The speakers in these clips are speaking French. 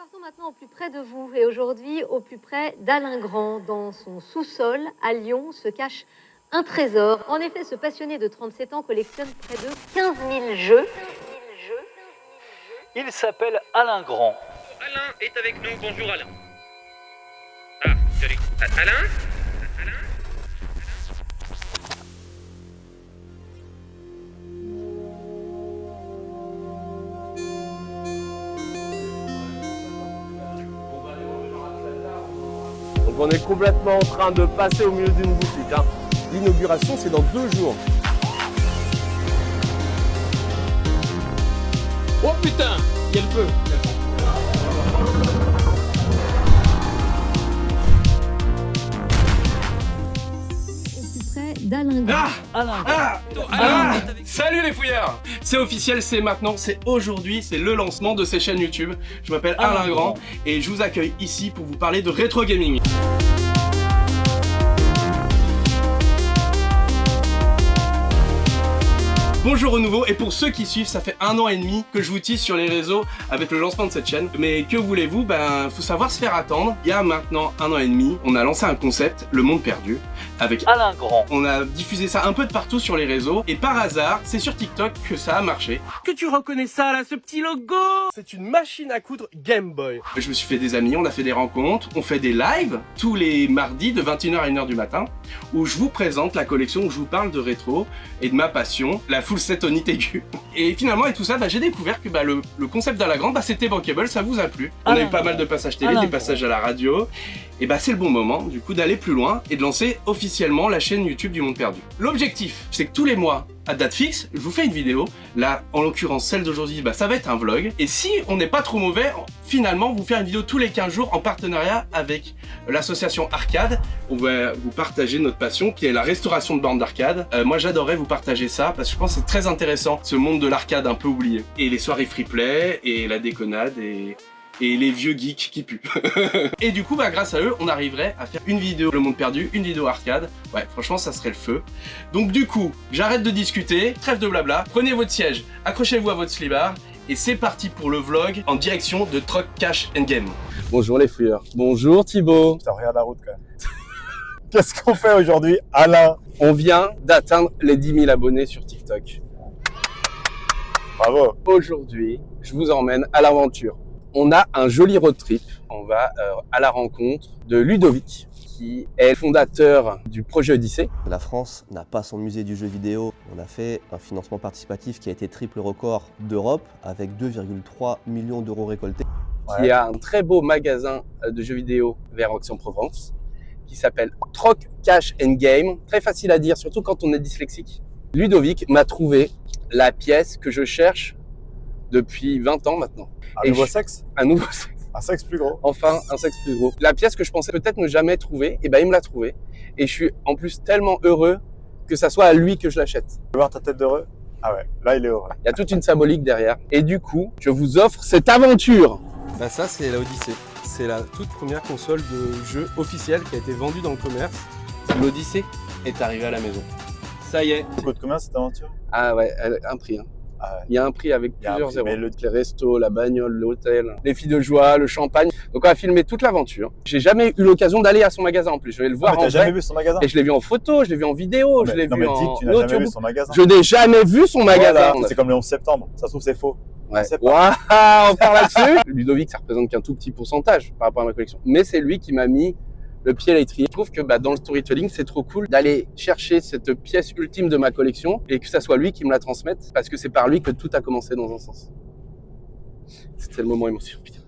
partons maintenant au plus près de vous et aujourd'hui au plus près d'Alain Grand. Dans son sous-sol à Lyon se cache un trésor. En effet, ce passionné de 37 ans collectionne près de 15 000 jeux. Il s'appelle Alain Grand. Alain est avec nous. Bonjour Alain. Ah, salut. Alain ? Donc on est complètement en train de passer au milieu d'une boutique. Hein. L'inauguration, c'est dans 2 jours. Oh putain, il y a le feu. Au plus près d'Alain Grand. Salut les fouilleurs. C'est officiel, c'est maintenant, c'est aujourd'hui, c'est le lancement de ces chaînes YouTube. Je m'appelle Alain Grand et je vous accueille ici pour vous parler de rétro gaming. Bonjour au nouveau, et pour ceux qui suivent, ça fait 1 an et demi que je vous tease sur les réseaux avec le lancement de cette chaîne. Mais que voulez-vous, faut savoir se faire attendre. Il y a maintenant 1 an et demi, on a lancé un concept, Le Monde Perdu, avec Alain Grand. On a diffusé ça un peu de partout sur les réseaux, et par hasard, c'est sur TikTok que ça a marché. Que tu reconnais ça là, ce petit logo? C'est une machine à coudre Game Boy. Je me suis fait des amis, on a fait des rencontres, on fait des lives tous les mardis de 21h à 1h du matin, où je vous présente la collection, où je vous parle de rétro et de ma passion, la full set onite aiguë. Et finalement, et tout ça, j'ai découvert que le concept d'Alain Grand, c'était bankable, ça vous a plu. On a eu pas mal de passages télé, des passages à la radio, et c'est le bon moment, du coup, d'aller plus loin et de lancer officiellement la chaîne YouTube du Monde Perdu. L'objectif, c'est que tous les mois, à date fixe, je vous fais une vidéo. Là, en l'occurrence, celle d'aujourd'hui, ça va être un vlog. Et si on n'est pas trop mauvais, finalement, vous faire une vidéo tous les 15 jours en partenariat avec l'association Arcade. On va vous partager notre passion, qui est la restauration de bornes d'arcade. Moi, j'adorerais vous partager ça, parce que je pense que c'est très intéressant, ce monde de l'arcade un peu oublié. Et les soirées free play, et la déconnade, et les vieux geeks qui puent. Et du coup, grâce à eux, on arriverait à faire une vidéo Le Monde Perdu, une vidéo arcade. Ouais, franchement, ça serait le feu. Donc du coup, j'arrête de discuter, trêve de blabla, prenez votre siège, accrochez-vous à votre slibard, et c'est parti pour le vlog en direction de Troc Cash and Game. Bonjour les fouilleurs. Bonjour Thibaut. Putain, regarde la route quand même. Qu'est-ce qu'on fait aujourd'hui, Alain? On vient d'atteindre les 10 000 abonnés sur TikTok. Bravo. Aujourd'hui, je vous emmène à l'aventure. On a un joli road trip. On va à la rencontre de Ludovic, qui est le fondateur du projet Odyssée. La France n'a pas son musée du jeu vidéo. On a fait un financement participatif qui a été triple record d'Europe avec 2,3 millions d'euros récoltés. Qui a un très beau magasin de jeux vidéo vers Aix-en-Provence qui s'appelle Troc Cash and Game. Très facile à dire, surtout quand on est dyslexique. Ludovic m'a trouvé la pièce que je cherche depuis 20 ans maintenant. Un nouveau sexe? Un nouveau sexe. Un sexe plus gros. Enfin, un sexe plus gros. La pièce que je pensais peut-être ne jamais trouver, il me l'a trouvée. Et je suis en plus tellement heureux que ça soit à lui que je l'achète. Tu veux voir ta tête d'heureux? Ah ouais, là il est heureux. Il y a toute une symbolique derrière. Et du coup, je vous offre cette aventure. Ça, c'est la Odyssée. C'est la toute première console de jeu officielle qui a été vendue dans le commerce. L'Odyssée est arrivée à la maison. Ça y est. Ça coûte combien cette aventure? Ah ouais, un prix. Hein. Ah ouais. Il y a un prix avec plusieurs zéros. Mais Les restos, la bagnole, l'hôtel, les filles de joie, le champagne. Donc on va filmer toute l'aventure. J'ai jamais eu l'occasion d'aller à son magasin en plus. Je vais le voir en vrai. T'as jamais vu son magasin? Et je l'ai vu en photo, je l'ai vu en vidéo, je l'ai vu en dis que tu n'as jamais vu son magasin. Je n'ai jamais vu son magasin. Voilà, c'est comme le 11 septembre. Ça se trouve c'est faux. Ouais. Waouh, on parle là-dessus. Ludovic, ça représente qu'un tout petit pourcentage par rapport à ma collection. Mais c'est lui qui m'a mis le pied à l'étrier. Je trouve que dans le storytelling, c'est trop cool d'aller chercher cette pièce ultime de ma collection et que ça soit lui qui me la transmette parce que c'est par lui que tout a commencé dans un sens. C'était le moment émotion, putain.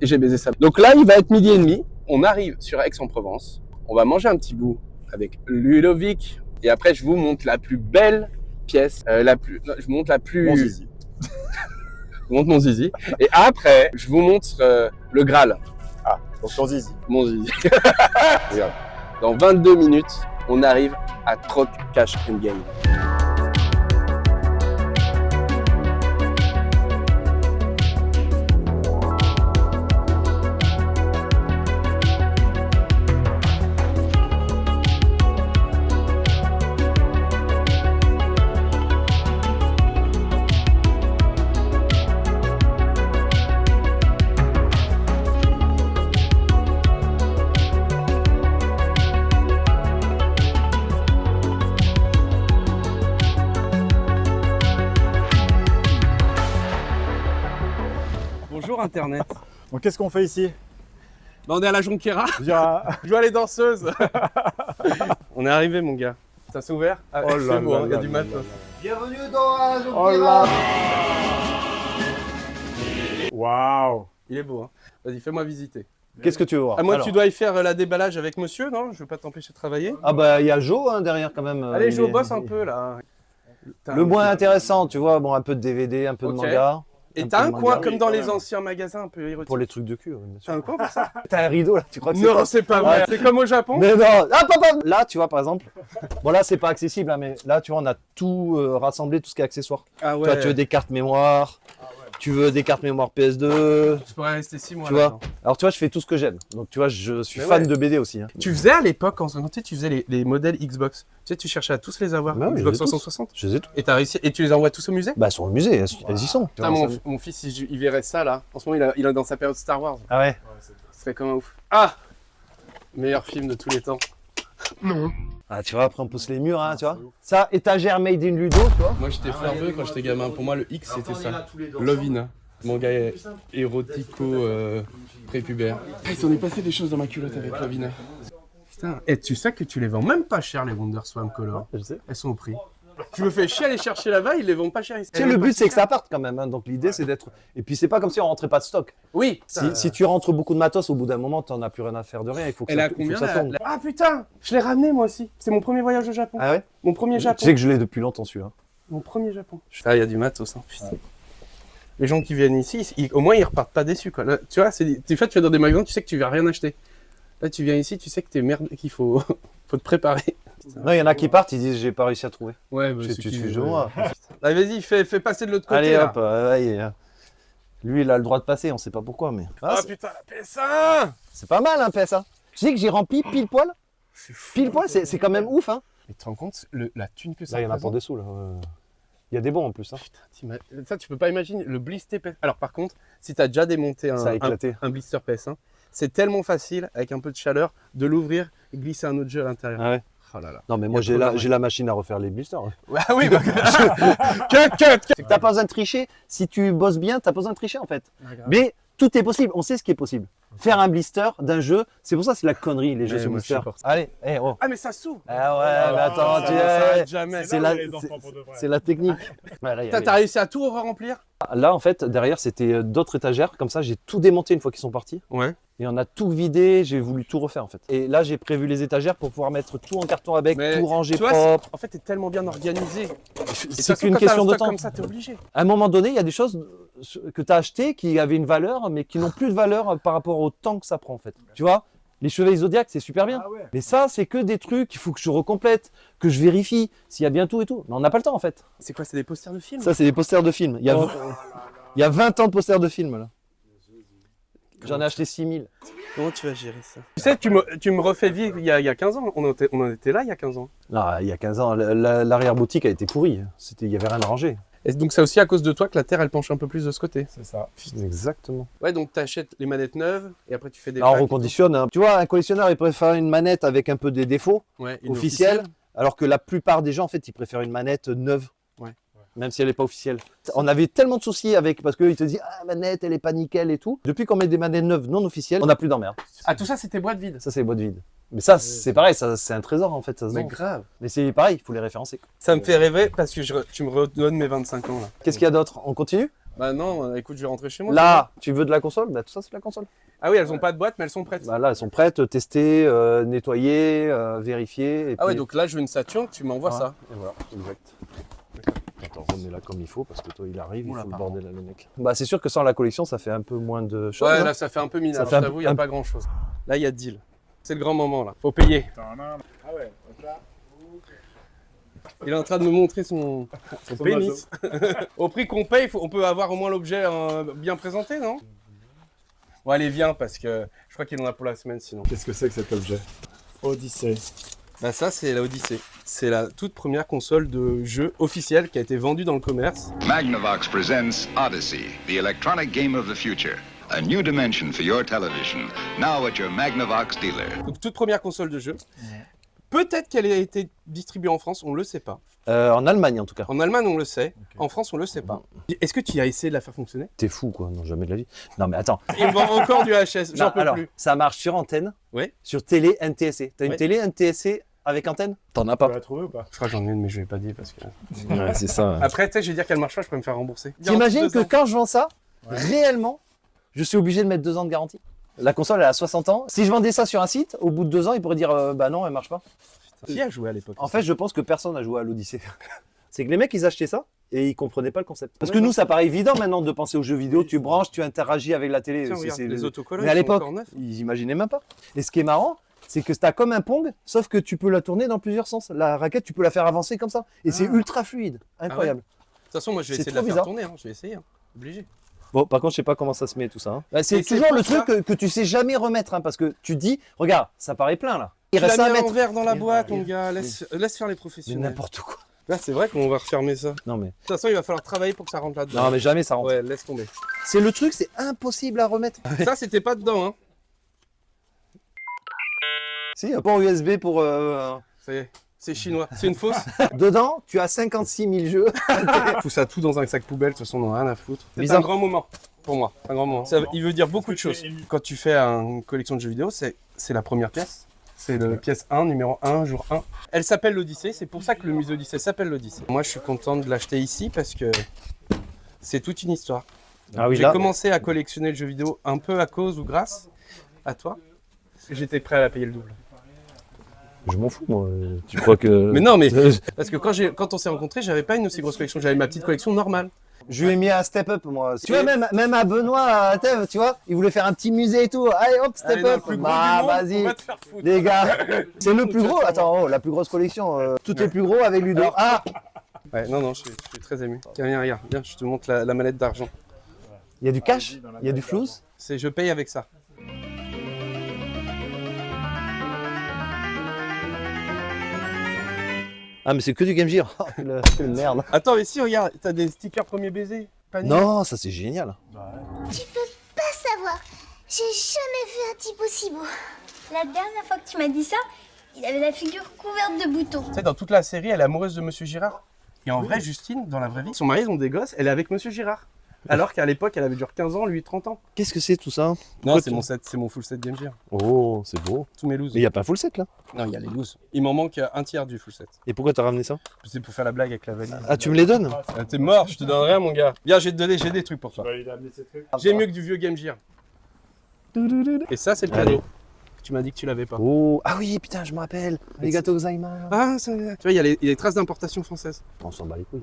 Et j'ai baisé ça. Donc là, il va être 12h30. On arrive sur Aix-en-Provence. On va manger un petit bout avec Ludovic. Et après, je vous montre la plus belle pièce. Je vous montre la plus... Mon zizi. Je vous montre mon zizi. Et après, je vous montre le Graal. Ah, donc ton zizi. Mon zizi. Regarde. Dans 22 minutes, on arrive à Troc Cash and Game. Bonjour Internet. Donc qu'est-ce qu'on fait ici? Bah, on est à la Jonquera. Je dirais- Je vois les danseuses. On est arrivé, mon gars. Ça s'est ouvert? Ah, Oh là c'est beau, là hein, il y a là du là matos. Bienvenue dans la Oh là. Waouh. Il est beau, hein. Vas-y, fais-moi visiter. Qu'est-ce que tu veux voir? À moi, Alors. tu dois y faire la déballage avec monsieur, non? Je veux pas t'empêcher de travailler. Ah bah il y a Joe hein, derrière quand même. Allez, il je est- bosse un peu, là. Le moins intéressant, tu vois, bon un peu de DVD, un peu Ok. de manga. Et peu t'as de un manga. coin comme dans les anciens magasins un peu érotiques. Pour les trucs de cul, bien sûr. T'as un coin pour ça? T'as un rideau là, tu crois que c'est Non, pas... c'est pas vrai. C'est comme au Japon? Mais non, ah, papa. Là, tu vois, par exemple, bon là, c'est pas accessible, hein, mais là, tu vois, on a tout rassemblé, tout ce qui est accessoire. Ah Toi, tu veux des cartes mémoire, tu veux des cartes mémoire PS2, Je pourrais rester 6 mois tu là-dedans. vois. Alors, tu vois, je fais tout ce que j'aime. Donc, tu vois, je suis Mais fan ouais. de BD aussi. Hein. Tu faisais à l'époque, en secondaire, tu faisais les modèles Xbox. Tu sais, tu cherchais à tous les avoir. Bah oui, Xbox je les ai tous. 360. Je les ai tous. Et t'as réussi. Et tu les envoies tous au musée? Bah, sur le musée, elles y sont. Putain, mon fils, il verrait ça là. En ce moment, il est dans sa période Star Wars. Ah ouais. Ce serait comme un ouf. Ah! Meilleur film de tous les temps. Ah, tu vois, après, on pousse les murs, hein, tu vois. Ça, étagère made in Ludo, tu vois. Moi, j'étais flambeux quand j'étais gamin. Pour moi, le X, c'était ça. Lovina. Manga érotico prépubère. Il s'en est passé des choses dans ma culotte avec Lovina. Putain, et tu sais que tu les vends même pas cher, les WonderSwan Color. Je sais. Elles sont au prix. Tu me fais chier à aller chercher là-bas, ils les vendent pas cher ici. Tu sais, le but, c'est que ça parte quand même. Hein. Donc, l'idée, c'est d'être. Et puis, c'est pas comme si on rentrait pas de stock. Oui. Si tu rentres beaucoup de matos, au bout d'un moment, t'en as plus rien à faire de rien. Il faut que Elle ça, a il faut combien que ça là tourne. Ah putain, je l'ai ramené moi aussi. C'est mon premier voyage au Japon. Ah ouais. Mon premier Japon. Tu sais que je l'ai depuis longtemps, celui-là. Mon premier Japon. Ah, il y a du matos. Hein. Putain. Les gens qui viennent ici, au moins ils repartent pas déçus. Quoi. Là, tu vois, des fois tu vas dans des magasins, tu sais que tu vas rien acheter. Là, tu viens ici, tu sais que t'es merde, qu'il faut te préparer. Non, il y en a qui partent, ils disent j'ai pas réussi à trouver. Ouais, bah, Tu te fiches de moi. Allez, vas-y, fais passer de l'autre côté. Allez là. hop, allez. Lui, il a le droit de passer, on sait pas pourquoi, mais. Ah, Ah putain, la PS1. c'est pas mal, hein, PS1. Tu sais que j'ai rempli pile poil. C'est fou. Pile poil, c'est quand même ouf, hein. Mais tu te rends compte la thune que ça Là, il y en a pour représente des sous, là. Il y a des bons en plus, hein. Putain, ça tu peux pas imaginer le blister PS1. Alors par contre, si t'as déjà démonté Ça a éclaté. un blister PS1, c'est tellement facile avec un peu de chaleur de l'ouvrir et glisser un autre jeu à l'intérieur. Ah ouais. Oh là là. Non, mais Il y moi, a trop d'armes. j'ai la machine à refaire les blisters. Ouais, oui, bah, cut. T'as pas besoin de tricher. Si tu bosses bien, t'as pas besoin de tricher, en fait. Mais tout est possible. On sait ce qui est possible. Faire un blister d'un jeu, c'est pour ça que c'est la connerie, les jeux Ouais, sur moi, je blister. supporte ça. Allez, oh. Ah mais ça s'ouvre. Ah ouais, mais attends, Ça tu s'arrête jamais. c'est la technique. Ouais, là, il y T'as avait- réussi à tout remplir? Là, en fait, derrière, c'était d'autres étagères. Comme ça, j'ai tout démonté une fois qu'ils sont partis. Ouais. Et on a tout vidé. J'ai voulu tout refaire, en fait. Et là, j'ai prévu les étagères pour pouvoir mettre tout en carton à bec, Mais tout ranger tu vois, propre. en fait, t'es tellement bien organisé. C'est qu'une question de temps. Comme ça, t'es obligé. À un moment donné, il y a des choses que tu as achetées qui avaient une valeur, mais qui n'ont plus de valeur par rapport au temps que ça prend, en fait. Tu vois, les cheveux Zodiac, c'est super bien. Mais ça, c'est que des trucs, il faut que je recomplète, que je vérifie s'il y a bien tout et tout. Mais on n'a pas le temps, en fait. C'est quoi? C'est des posters de films? Ça, c'est des posters de films. Il y a 20 ans de posters de films, là. J'en ai acheté 6000. Comment tu vas gérer ça? Tu sais, tu me refais vivre il y a 15 ans. On en était là il y a 15 ans. Non, il y a 15 ans, l'arrière-boutique a été pourrie. Il n'y avait rien à ranger. Et donc c'est aussi à cause de toi que la Terre elle penche un peu plus de ce côté. C'est ça. Exactement. Ouais, donc t'achètes les manettes neuves et après tu fais des Là, on packs et reconditionne. Hein. Tu vois, un collectionneur, il préfère une manette avec un peu des défauts, tout. Ouais, une officielle, alors que la plupart des gens, en fait, ils préfèrent une manette neuve. Ouais. Même si elle n'est pas officielle. On avait tellement de soucis avec, parce qu'ils te disent, ah, la manette, elle est pas nickel et tout. Depuis qu'on met des manettes neuves non officielles, on n'a plus d'emmerde. Ah, tout ça c'était boîte vide. Ça, c'est les boîtes vides. Mais ça, c'est pareil, ça, c'est un trésor, en fait, ça se Mais vend. grave. Mais c'est pareil, il faut les référencer. Ça me fait rêver parce que tu me redonnes mes 25 ans là. Qu'est-ce qu'il y a d'autre? On continue? Bah non, écoute, je vais rentrer chez moi. Là, tu veux de la console? Bah, tout ça, c'est de la console. Ah oui, elles ont pas de boîte mais elles sont prêtes. Bah, là, elles sont prêtes, testées, nettoyées, vérifiées. Et Ah ouais, puis- donc là je veux une Saturn, tu m'envoies Voilà. ça. Et voilà, exact. Attends, remets-la comme il faut parce que toi il arrive, Oula, il fout le pardon. bordel là, le mec. Bah c'est sûr que sans la collection ça fait un peu moins de choses. Ouais, hein. là ça fait un peu minable, Ça fait je un t'avoue, il n'y a peu- pas grand chose. Là il y a deal. C'est le grand moment là, faut payer. Ah ouais, donc là. Il est en train de me montrer son pénis. Au prix qu'on paye, on peut avoir au moins l'objet bien présenté, non? Bon allez, viens parce que je crois qu'il en a pour la semaine sinon. Qu'est-ce que c'est que cet objet? Odyssée. Bah ça c'est la Odyssey. C'est la toute première console de jeu officielle qui a été vendue dans le commerce. Magnavox presents Odyssey, the electronic game of the future. A new dimension for your television, now at your Magnavox dealer. Donc toute première console de jeu. Peut-être qu'elle a été distribuée en France, on le sait pas. En Allemagne en tout cas. En Allemagne, on le sait. En France, on le sait pas. Est-ce que tu as essayé de la faire fonctionner? T'es fou quoi, non jamais de la vie. Non mais attends. Il me vend encore du HS, j'en Non, peux alors, plus. ça marche sur antenne, Ouais. sur télé NTSC. T'as une Ouais. télé NTSC avec antenne? T'en as Tu pas. l'as trouvé ou pas? Je crois que j'en ai une, mais je vais pas dire parce que. Ouais, c'est ça. Après, tu sais, je vais dire qu'elle marche pas, je peux me faire rembourser. T'imagines que 2 ans. quand je vends ça, réellement, je suis obligé de mettre 2 ans de garantie? La console elle a 60 ans. Si je vendais ça sur un site, au bout de 2 ans, ils pourraient dire bah non, elle marche pas. Qui a joué à l'époque? En fait, je pense que personne n'a joué à l'Odyssée. C'est que les mecs, ils achetaient ça et ils comprenaient pas le concept. Parce que Ouais, nous, ça paraît évident maintenant de penser aux jeux vidéo. Tu branches, tu interagis avec la télé. Tiens, regarde, les autocollants, Mais à ils sont l'époque, encore neufs. ils imaginaient même pas. Et ce qui est marrant, c'est que t'as comme un Pong, sauf que tu peux la tourner dans plusieurs sens. La raquette, tu peux la faire avancer comme ça. Et c'est ultra fluide. Incroyable. De toute façon, moi, je vais C'est essayer de la trop faire bizarre. tourner. Hein. Je vais essayer. Hein. Obligé. Bon, par contre, je sais pas comment ça se met tout ça. Hein. Bah, c'est Et c'est toujours pour le ça- truc que tu sais jamais remettre. Hein, parce que tu dis, regarde, ça paraît plein là. Il Tu reste l'as à mis à mettre. l'envers dans la boîte, mon gars. Laisse faire les Mais professionnels. n'importe quoi. Là, c'est vrai qu'on va refermer ça. De Non mais, toute façon, il va falloir travailler pour que ça rentre là-dedans. non mais jamais ça rentre. Ouais, laisse tomber. C'est le truc, c'est impossible à remettre. Ça, c'était pas dedans, hein. Si, un port USB pour. Ça y est, c'est chinois. C'est une fausse. Dedans, tu as 56 000 jeux. Tout ça tout dans un sac poubelle, de toute façon, on n'a rien à foutre. C'est Bizarre. un grand moment pour moi. Un grand moment. Ça, il veut dire beaucoup de choses. Quand tu fais une collection de jeux vidéo, c'est la première pièce. C'est la pièce 1, numéro 1, jour 1. Elle s'appelle l'Odyssée, c'est pour ça que le musée Odyssée s'appelle l'Odyssée. Moi, je suis content de l'acheter ici parce que c'est toute une histoire. Ah oui, J'ai là. commencé à collectionner le jeu vidéo un peu à cause ou grâce à toi. J'étais prêt à la payer le double. Je m'en fous, moi. Tu crois que. Mais non, mais parce que quand on s'est rencontrés, j'avais pas une aussi grosse collection. J'avais ma petite collection normale. Je lui ai mis un step up, moi. Tu vois, même à Benoît, à Thèves, tu vois, il voulait faire un petit musée et tout. Allez, hop, step Allez, dans le up. plus gros Bah, du monde, vas-y. on va te faire foutre. Les gars, c'est le plus gros. Attends, oh, la plus grosse collection. Tout est plus gros avec Ludo. Ah, Ouais, non, je suis très ému. Tiens, viens, regarde. Viens, je te montre la mallette d'argent. il y a du cash, il y a du flouze. C'est je paye avec ça. Ah, mais c'est que du Game Gear. Oh, quelle merde. Attends, mais si, regarde, t'as des stickers premier baiser. Panier. Non, ça c'est génial. Tu peux pas savoir. J'ai jamais vu un type aussi beau. La dernière fois que tu m'as dit ça, il avait la figure couverte de boutons. Tu sais, dans toute la série, elle est amoureuse de Monsieur Girard. Et en vrai, Justine, dans la vraie vie, son mari, ils ont des gosses, elle est avec Monsieur Girard. Alors qu'à l'époque, elle avait genre 15 ans, lui 30 ans. Qu'est-ce que c'est tout ça? Non, c'est mon set, c'est mon full set Game Gear. Oh, c'est beau. Tous mes looses. Mais il n'y a pas un full set là. Non, il y a les looses. Il m'en manque un tiers du full set. Et pourquoi t'as ramené ça? C'est pour faire la blague avec la valise. Ah, tu me les donnes? Ah, t'es mort, je te donne rien, mon gars. Viens, je vais te donner, j'ai des trucs pour toi. Il a amené ses trucs. J'ai mieux que du vieux Game Gear. Et ça, c'est le cadeau. Tu m'as dit que tu l'avais pas. Oh, ah oui, putain, je me rappelle. Arigato gozaimasu. Ah, ça, tu vois, il y a les traces d'importation française. On s'en bat les couilles.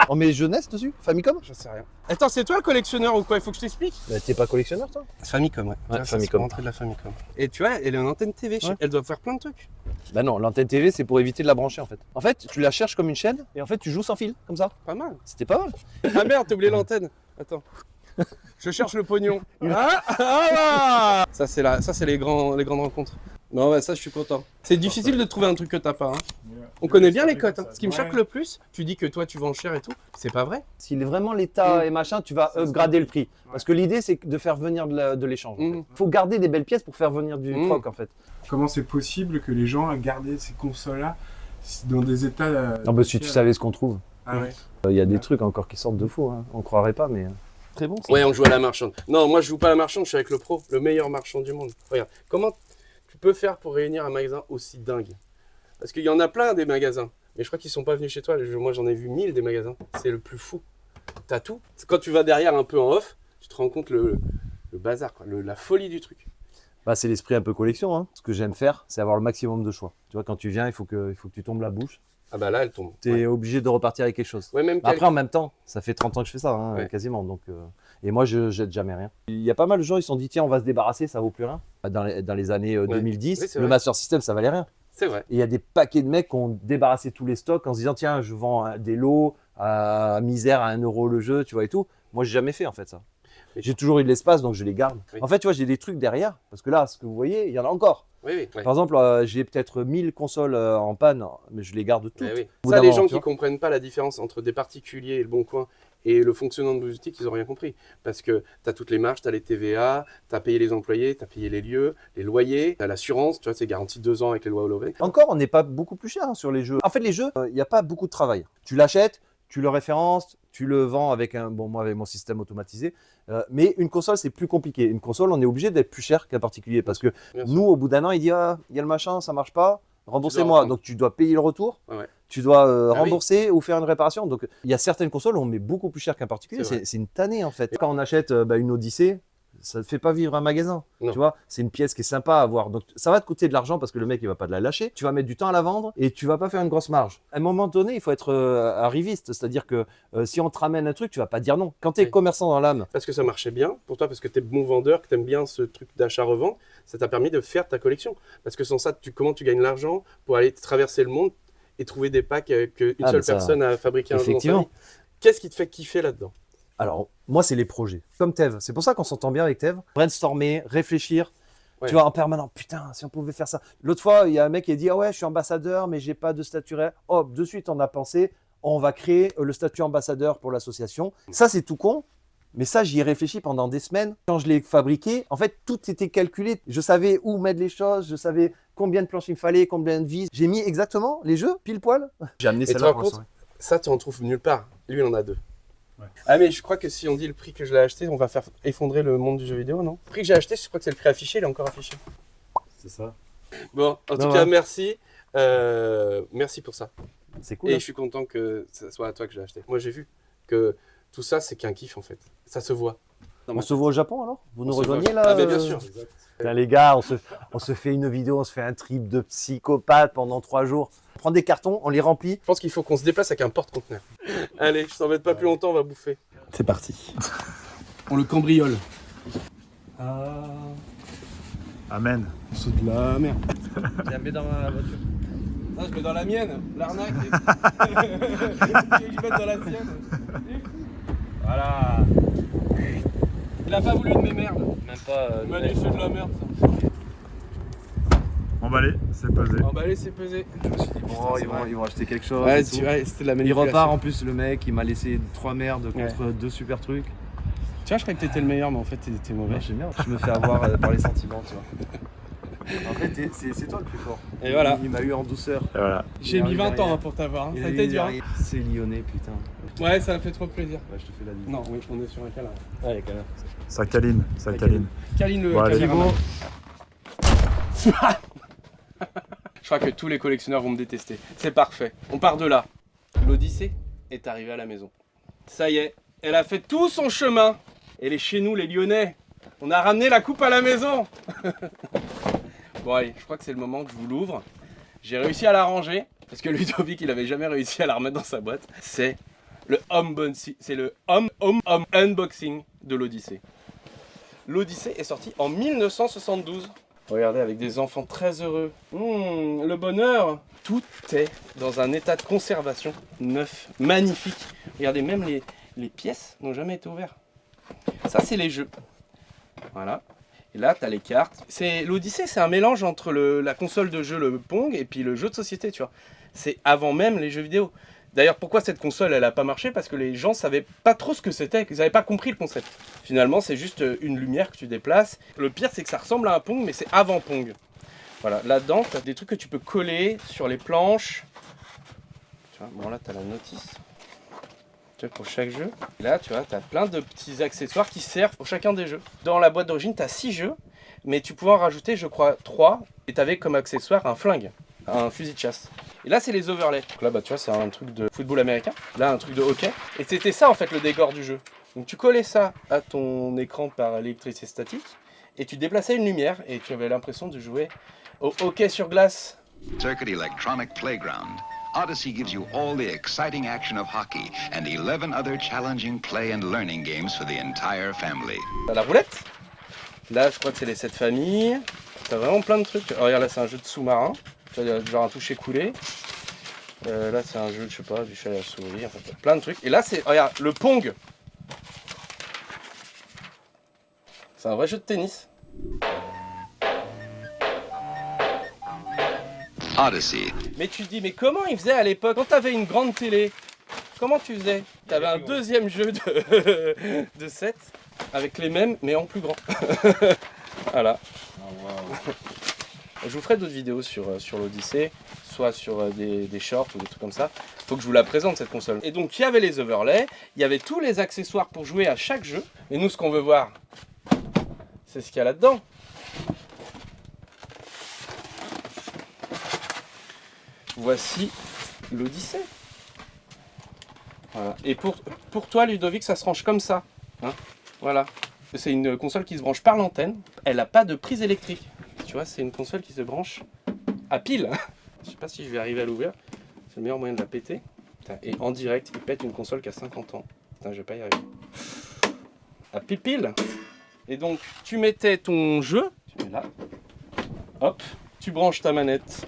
On met jeunesse dessus? Famicom? J'en sais rien. Attends, c'est toi le collectionneur ou quoi? Il faut que je t'explique. Bah, t'es pas collectionneur toi? Famicom, ouais. Tu vois, ça, Famicom. c'est pour rentrer de la Famicom. Et tu vois, elle est en antenne TV. Ouais. Elle doit faire plein de trucs. Bah non, l'antenne TV c'est pour éviter de la brancher en fait. En fait, tu la cherches comme une chaîne et en fait tu joues sans fil, comme ça. Pas mal. C'était pas mal. Ah merde, t'as oublié l'antenne. Attends. Je cherche le pognon. Ah, ça, c'est les grandes rencontres. Non, ouais, ça, je suis content. C'est difficile de trouver un truc que t'as pas. Hein. On connaît bien les cotes. Hein. Ce qui me choque le plus, tu dis que toi, tu vends cher et tout. C'est pas vrai. S'il est vraiment l'état et machin, tu vas upgrader le prix. Parce que l'idée c'est de faire venir de l'échange. Il faut garder des belles pièces pour faire venir du troc en fait. Comment c'est possible que les gens aient gardé ces consoles-là dans des états... Non, bah si tu savais ce qu'on trouve. Ah ouais. Il y a des trucs encore qui sortent de fou, hein. On croirait pas, mais très bon. Ça. Ouais, on joue à la marchande. Non, moi, je joue pas à la marchande, je suis avec le pro, le meilleur marchand du monde. Regarde, comment tu peux faire pour réunir un magasin aussi dingue? Parce qu'il y en a plein des magasins, mais je crois qu'ils sont pas venus chez toi. Moi, j'en ai vu 1000 des magasins. C'est le plus fou. T'as tout. Quand tu vas derrière un peu en off, tu te rends compte le bazar, quoi, la folie du truc. Bah, c'est l'esprit un peu collection. Hein. Ce que j'aime faire, c'est avoir le maximum de choix. Tu vois, quand tu viens, il faut que tu tombes la bouche. Ah bah là, elle tombe. Tu es obligé de repartir avec quelque chose. Ouais, même Après, en même temps, ça fait 30 ans que je fais ça, hein, Ouais. quasiment. Donc, et moi, je jette jamais rien. Il y a pas mal de gens, ils se sont dit, tiens, on va se débarrasser, ça vaut plus rien. Dans les années 2010, Oui, c'est le vrai. Master System, ça valait rien. C'est vrai. Et il y a des paquets de mecs qui ont débarrassé tous les stocks en se disant, tiens, je vends des lots à misère à 1 € le jeu, tu vois, et tout. Moi, j'ai jamais fait, en fait, ça. J'ai toujours eu de l'espace, donc je les garde. Oui. En fait, tu vois, j'ai des trucs derrière, parce que là, ce que vous voyez, il y en a encore. Oui, oui. Ouais. Par exemple, j'ai peut-être 1000 consoles en panne, mais je les garde toutes. Eh oui. Au bout Ça, d'un les moment, gens tu qui vois. comprennent pas la différence entre des particuliers et le Bon Coin Et le fonctionnement de boutique, ils n'ont rien compris. Parce que tu as toutes les marges, tu as les TVA, tu as payé les employés, tu as payé les lieux, les loyers, tu as l'assurance, tu vois, c'est garanti 2 ans avec les lois Holloway. Encore, on n'est pas beaucoup plus cher sur les jeux. En fait, les jeux, il n'y a pas beaucoup de travail. Tu l'achètes, tu le références, tu le vends avec moi avec mon système automatisé. Mais une console, c'est plus compliqué. Une console, on est obligé d'être plus cher qu'un particulier. Parce que nous, au bout d'un an, il dit, ah, il y a le machin, ça marche pas, remboursez-moi. Donc, tu dois payer le retour. Ouais. Tu dois rembourser ou faire une réparation. Donc, il y a certaines consoles où on met beaucoup plus cher qu'un particulier. C'est une tannée, en fait. Quand on achète une Odyssey, ça ne fait pas vivre un magasin. Non. Tu vois, c'est une pièce qui est sympa à avoir. Donc, ça va te coûter de l'argent parce que le mec, il va pas te la lâcher. Tu vas mettre du temps à la vendre et tu vas pas faire une grosse marge. À un moment donné, il faut être arriviste. C'est-à-dire que si on te ramène un truc, tu vas pas dire non. Quand tu es commerçant dans l'âme. Parce que ça marchait bien pour toi, parce que tu es bon vendeur, que tu aimes bien ce truc d'achat-revente, ça t'a permis de faire ta collection. Parce que sans ça, comment tu gagnes l'argent pour aller traverser le monde et trouver des packs qu'une seule personne a fabriqué un jour dans sa vie. Qu'est-ce qui te fait kiffer là-dedans? Alors, moi, c'est les projets. Comme Tev. C'est pour ça qu'on s'entend bien avec Tev. Brainstormer, réfléchir. Tu vois, en permanent. Putain, si on pouvait faire ça. L'autre fois, il y a un mec qui a dit, ah ouais, je suis ambassadeur, mais j'ai pas de statut réel. Hop, de suite, on a pensé, on va créer le statut ambassadeur pour l'association. Ça, c'est tout con. Mais ça, j'y ai réfléchi pendant des semaines. Quand je l'ai fabriqué, en fait, tout était calculé. Je savais où mettre les choses. Je savais combien de planches il me fallait, combien de vis. J'ai mis exactement les jeux, pile poil. J'ai amené celle-là pour l'instant. Ça, tu en trouves nulle part. Lui, il en a 2. Ouais. Ah mais je crois que si on dit le prix que je l'ai acheté, on va faire effondrer le monde du jeu vidéo, non? Le prix que j'ai acheté, je crois que c'est le prix affiché, il est encore affiché. C'est ça. Bon, en tout cas, merci. Merci pour ça. C'est cool. Et je suis content que ce soit à toi que j'ai acheté. Moi, j'ai vu que tout ça, c'est qu'un kiff en fait. Ça se voit. On se voit au Japon alors? Vous nous rejoignez là? Ah mais bien sûr. Putain, les gars, on se fait une vidéo, on se fait un trip de psychopathe pendant 3 jours. On prend des cartons, on les remplit. Je pense qu'il faut qu'on se déplace avec un porte-conteneur. Allez, je t'embête pas plus longtemps, on va bouffer. C'est parti. On le cambriole. Amen. C'est de la merde. Tu la mets dans ma voiture. Non, je mets dans la mienne, l'arnaque. Je mets dans la sienne. Voilà. Il a pas voulu de mes merdes. Même pas. Il m'a dit c'est de la merde ça. Emballé, c'est pesé. Emballé, c'est pesé. Je me suis dit, bon, ils vont acheter quelque chose. Ouais, c'était de la il repart en plus, le mec, il m'a laissé 3 merdes contre 2 super trucs. Tu vois, je croyais que t'étais le meilleur, mais en fait, t'étais mauvais. Non, j'aime bien. Je me fais avoir par les sentiments, tu vois. En fait, c'est toi le plus fort. Et voilà. Il m'a eu en douceur. Et voilà. J'ai mis 20 ans pour t'avoir. Ça a été dur. C'est lyonnais, putain. Ouais, ça me fait trop plaisir. Ouais, je te fais la vie. Non, oui, on est sur un câlin. Ouais, câlin. Ça câline, ça câline. Câline le caméraman. Je crois que tous les collectionneurs vont me détester. C'est parfait. On part de là. L'Odyssée est arrivée à la maison. Ça y est, elle a fait tout son chemin. Elle est chez nous, les Lyonnais. On a ramené la coupe à la maison. Bon allez, je crois que c'est le moment que je vous l'ouvre. J'ai réussi à la ranger, parce que Ludovic, il avait jamais réussi à la remettre dans sa boîte. C'est le unboxing de l'Odyssée. L'Odyssée est sortie en 1972. Regardez, avec des enfants très heureux. Le bonheur. Tout est dans un état de conservation neuf, magnifique. Regardez, même les pièces n'ont jamais été ouvertes. Ça, c'est les jeux. Voilà. Et là, tu as les cartes. L'Odyssée, c'est un mélange entre la console de jeu, le Pong, et puis le jeu de société, tu vois. C'est avant même les jeux vidéo. D'ailleurs, pourquoi cette console, elle n'a pas marché? Parce que les gens ne savaient pas trop ce que c'était, ils n'avaient pas compris le concept. Finalement, c'est juste une lumière que tu déplaces. Le pire, c'est que ça ressemble à un Pong, mais c'est avant Pong. Voilà, là-dedans, tu as des trucs que tu peux coller sur les planches. Tu vois, bon là, tu as la notice. Tu vois, pour chaque jeu. Et là, tu vois, tu as plein de petits accessoires qui servent pour chacun des jeux. Dans la boîte d'origine, tu as 6 jeux, mais tu pouvais en rajouter, je crois, 3. Et tu avais comme accessoire un flingue, un fusil de chasse. Et là, c'est les overlays. Donc là, bah, tu vois, c'est un truc de football américain. Là, un truc de hockey. Et c'était ça, en fait, le décor du jeu. Donc tu collais ça à ton écran par électricité statique. Et tu déplaçais une lumière. Et tu avais l'impression de jouer au hockey sur glace. Circuit Electronic Playground. Odyssey gives you all the exciting action of hockey and 11 other challenging play and learning games for the entire family. T'as la roulette. Là, je crois que c'est les 7 familles. T'as vraiment plein de trucs. Oh, regarde, là, c'est un jeu de sous-marin. Tu vois, genre un toucher coulé. Là, c'est un jeu, je sais pas, du chat à la souris. Enfin, plein de trucs. Et là, c'est, regarde, le Pong. C'est un vrai jeu de tennis. Odyssey. Mais tu te dis, mais comment ils faisaient à l'époque? Quand t'avais une grande télé, comment tu faisais? T'avais un deuxième jeu de 7 avec les mêmes mais en plus grand. Voilà. Je vous ferai d'autres vidéos sur l'Odyssey, soit sur des shorts ou des trucs comme ça. Faut que je vous la présente cette console. Et donc il y avait les overlays, il y avait tous les accessoires pour jouer à chaque jeu. Et nous ce qu'on veut voir, c'est ce qu'il y a là-dedans. Voici l'Odyssey. Voilà. Et pour toi Ludovic, ça se range comme ça. Hein, voilà. C'est une console qui se branche par l'antenne. Elle n'a pas de prise électrique. Tu vois, c'est une console qui se branche à pile. Je sais pas si je vais arriver à l'ouvrir. C'est le meilleur moyen de la péter. Putain, et en direct, il pète une console qui a 50 ans. Putain, je vais pas y arriver. À pile. Et donc, tu mettais ton jeu. Tu mets là. Hop. Tu branches ta manette.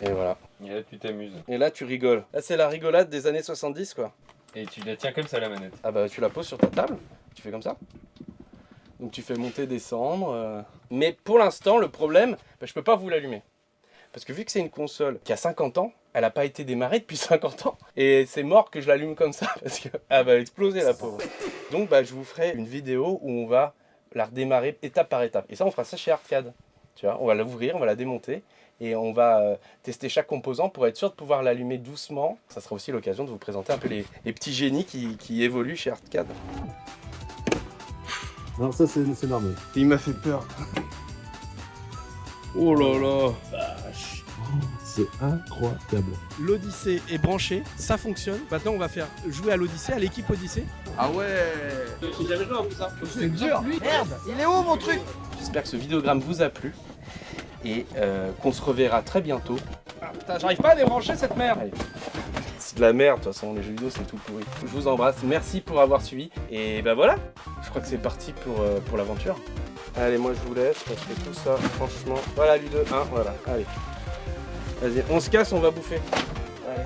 Et voilà. Et là, tu t'amuses. Et là, tu rigoles. Là, c'est la rigolade des années 70, quoi. Et tu la tiens comme ça, la manette. Ah bah, tu la poses sur ta table. Tu fais comme ça. Donc tu fais monter, descendre. Mais pour l'instant, le problème, je peux pas vous l'allumer. Parce que vu que c'est une console qui a 50 ans, elle n'a pas été démarrée depuis 50 ans. Et c'est mort que je l'allume comme ça, parce qu'elle va exploser la pauvre. Donc je vous ferai une vidéo où on va la redémarrer étape par étape. Et ça, on fera ça chez Arcade. Tu vois, on va l'ouvrir, on va la démonter. Et on va tester chaque composant pour être sûr de pouvoir l'allumer doucement. Ça sera aussi l'occasion de vous présenter un peu les petits génies qui évoluent chez Arcade. Non, ça c'est normal. Il m'a fait peur. Oh là là. C'est incroyable. L'Odyssey est branché, ça fonctionne. Maintenant, on va faire jouer à l'Odyssey, à l'équipe Odyssey. Ah ouais. J'ai jamais joué en plus ça. C'est dur. Merde, il est où mon truc? J'espère que ce vidéogramme vous a plu et qu'on se reverra très bientôt. Ah, putain, j'arrive pas à débrancher cette merde. Allez. C'est de la merde, de toute façon, les jeux vidéo c'est tout pourri. Je vous embrasse, merci pour avoir suivi. Et bah voilà, je crois que c'est parti pour l'aventure. Allez, moi je vous laisse, parce que tout ça, franchement... Voilà, lui 2, 1, voilà, allez. Vas-y, on se casse, on va bouffer. Allez.